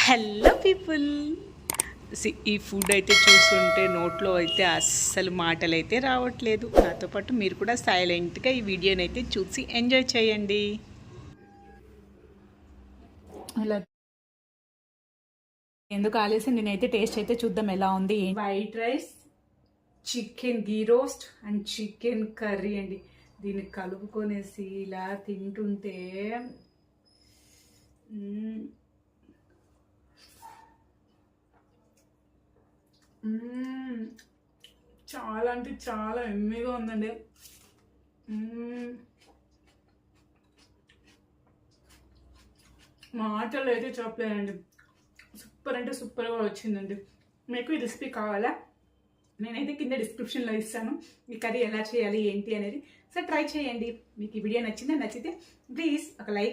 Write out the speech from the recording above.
Hello people, ఈ food అయితే చూస్తుంటే నోట్లో అయితే అస్సలు మాటలు అయితే రావట్లేదు. నాతో పాటు మీరు కూడా సైలెంట్గా ఈ వీడియోని అయితే చూసి ఎంజాయ్ చేయండి. ఇలా ఎందుకు ఆలస్యం, నేనైతే టేస్ట్ అయితే చూద్దాం ఎలా ఉంది. White rice, chicken ghee roast and chicken curry అండి. దీన్ని కలుపుకొనేసి ఇలా తింటుంటే చాలా అంటే చాలా ఎమ్మీగా ఉందండి. మాటలు అయితే చెప్పలేనండి. సూపర్ అంటే సూపర్గా వచ్చిందండి. మీకు ఈ రెసిపీ కావాలా? నేనైతే కింద డిస్క్రిప్షన్లో ఇస్తాను ఈ కర్రీ ఎలా చేయాలి ఏంటి అనేది. సో ట్రై చేయండి. మీకు ఈ వీడియో నచ్చితే ప్లీజ్ ఒక లైక్